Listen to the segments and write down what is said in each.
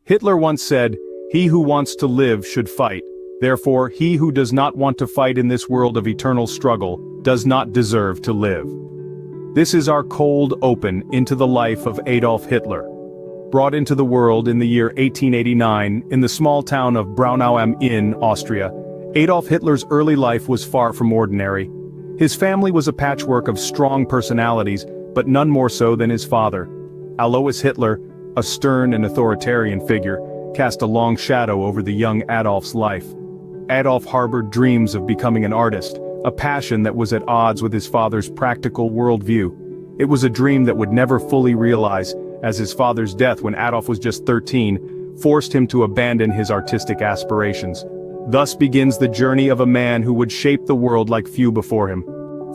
Hitler once said, "He who wants to live should fight. Therefore, he who does not want to fight in this world of eternal struggle does not deserve to live." This is our cold open into the life of Adolf Hitler. Brought into the world in the year 1889 in the small town of Braunau am Inn, Austria, Adolf Hitler's early life was far from ordinary. His family was a patchwork of strong personalities, but none more so than his father. Alois Hitler, a stern and authoritarian figure, cast a long shadow over the young Adolf's life. Adolf harbored dreams of becoming an artist, a passion that was at odds with his father's practical worldview. It was a dream that would never fully realize, as his father's death when Adolf was just 13, forced him to abandon his artistic aspirations. Thus begins the journey of a man who would shape the world like few before him.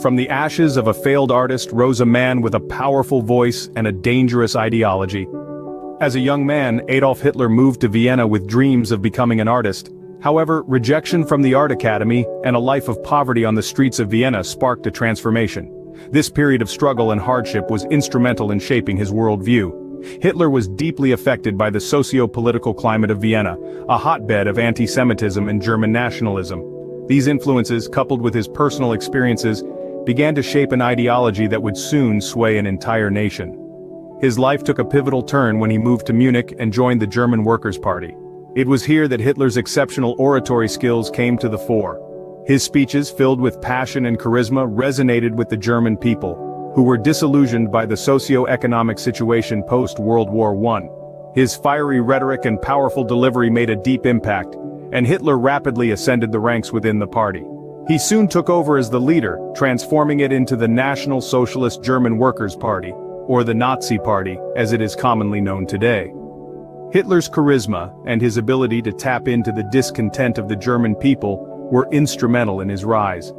From the ashes of a failed artist rose a man with a powerful voice and a dangerous ideology. As a young man, Adolf Hitler moved to Vienna with dreams of becoming an artist. However, rejection from the art academy and a life of poverty on the streets of Vienna sparked a transformation. This period of struggle and hardship was instrumental in shaping his worldview. Hitler was deeply affected by the socio-political climate of Vienna, a hotbed of anti-Semitism and German nationalism. These influences, coupled with his personal experiences, began to shape an ideology that would soon sway an entire nation. His life took a pivotal turn when he moved to Munich and joined the German Workers' Party. It was here that Hitler's exceptional oratory skills came to the fore. His speeches, filled with passion and charisma, resonated with the German people, who were disillusioned by the socio-economic situation post-World War I. His fiery rhetoric and powerful delivery made a deep impact, and Hitler rapidly ascended the ranks within the party. He soon took over as the leader, transforming it into the National Socialist German Workers' Party, or the Nazi Party, as it is commonly known today. Hitler's charisma and his ability to tap into the discontent of the German people were instrumental in his rise.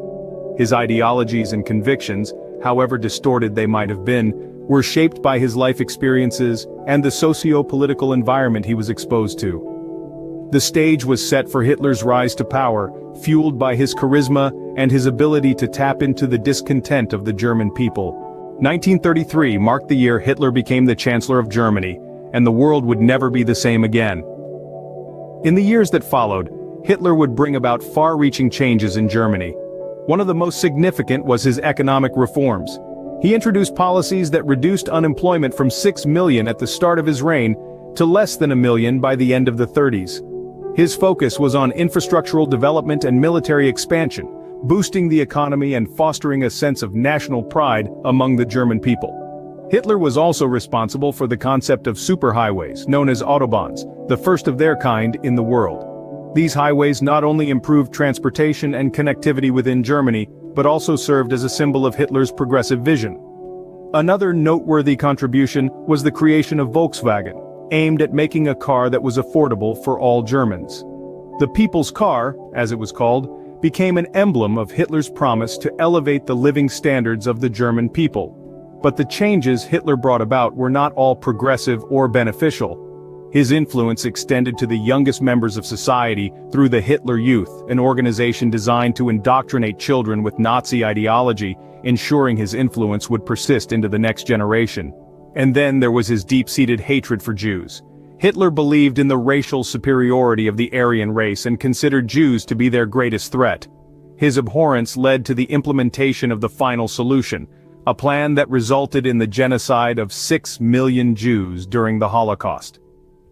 His ideologies and convictions, however distorted they might have been, were shaped by his life experiences and the socio-political environment he was exposed to. The stage was set for Hitler's rise to power, fueled by his charisma and his ability to tap into the discontent of the German people. 1933 marked the year Hitler became the Chancellor of Germany, and the world would never be the same again. In the years that followed, Hitler would bring about far-reaching changes in Germany. One of the most significant was his economic reforms. He introduced policies that reduced unemployment from 6 million at the start of his reign to less than 1 million by the end of the 30s. His focus was on infrastructural development and military expansion, boosting the economy and fostering a sense of national pride among the German people. Hitler was also responsible for the concept of superhighways, known as autobahns, the first of their kind in the world. These highways not only improved transportation and connectivity within Germany, but also served as a symbol of Hitler's progressive vision. Another noteworthy contribution was the creation of Volkswagen, aimed at making a car that was affordable for all Germans. The People's Car, as it was called, became an emblem of Hitler's promise to elevate the living standards of the German people. But the changes Hitler brought about were not all progressive or beneficial. His influence extended to the youngest members of society through the Hitler Youth, an organization designed to indoctrinate children with Nazi ideology, ensuring his influence would persist into the next generation. And then there was his deep-seated hatred for Jews. Hitler believed in the racial superiority of the Aryan race and considered Jews to be their greatest threat. His abhorrence led to the implementation of the final solution, a plan that resulted in the genocide of 6 million Jews during the Holocaust.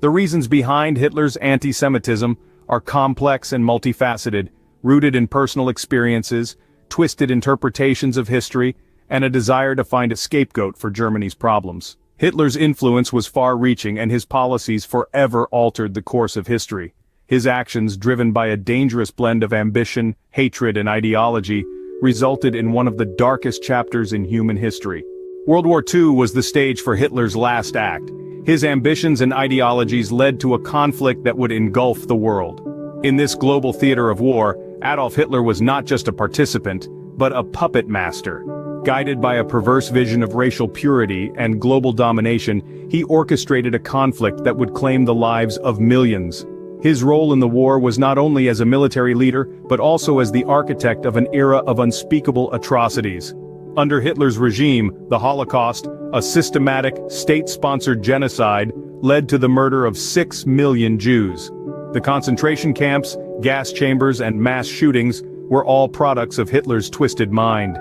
The reasons behind Hitler's anti-Semitism are complex and multifaceted, rooted in personal experiences, twisted interpretations of history, and a desire to find a scapegoat for Germany's problems. Hitler's influence was far-reaching and his policies forever altered the course of history. His actions, driven by a dangerous blend of ambition, hatred, and ideology, resulted in one of the darkest chapters in human history. World War II was the stage for Hitler's last act. His ambitions and ideologies led to a conflict that would engulf the world. In this global theater of war, Adolf Hitler was not just a participant, but a puppet master. Guided by a perverse vision of racial purity and global domination, he orchestrated a conflict that would claim the lives of millions. His role in the war was not only as a military leader, but also as the architect of an era of unspeakable atrocities. Under Hitler's regime, the Holocaust, a systematic, state-sponsored genocide, led to the murder of 6 million Jews. The concentration camps, gas chambers, and mass shootings were all products of Hitler's twisted mind.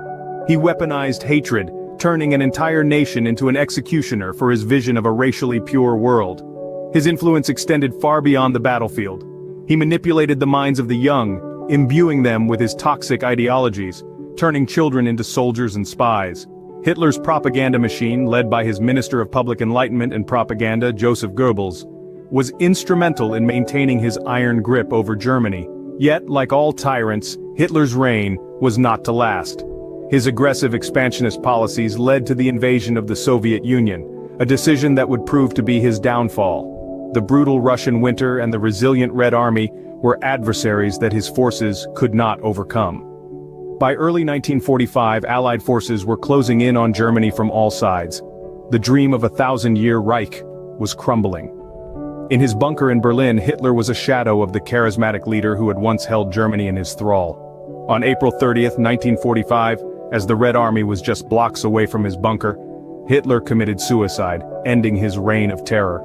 He weaponized hatred, turning an entire nation into an executioner for his vision of a racially pure world. His influence extended far beyond the battlefield. He manipulated the minds of the young, imbuing them with his toxic ideologies, turning children into soldiers and spies. Hitler's propaganda machine, led by his Minister of Public Enlightenment and Propaganda, Joseph Goebbels, was instrumental in maintaining his iron grip over Germany. Yet, like all tyrants, Hitler's reign was not to last. His aggressive expansionist policies led to the invasion of the Soviet Union, a decision that would prove to be his downfall. The brutal Russian winter and the resilient Red Army were adversaries that his forces could not overcome. By early 1945, Allied forces were closing in on Germany from all sides. The dream of a 1,000-year Reich was crumbling. In his bunker in Berlin, Hitler was a shadow of the charismatic leader who had once held Germany in his thrall. On April 30, 1945, as the Red Army was just blocks away from his bunker, Hitler committed suicide, ending his reign of terror.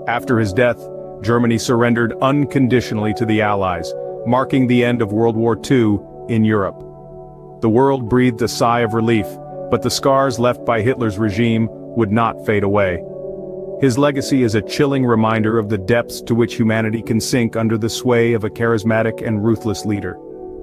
After his death, Germany surrendered unconditionally to the Allies, marking the end of World War II in Europe. The world breathed a sigh of relief, but the scars left by Hitler's regime would not fade away. His legacy is a chilling reminder of the depths to which humanity can sink under the sway of a charismatic and ruthless leader.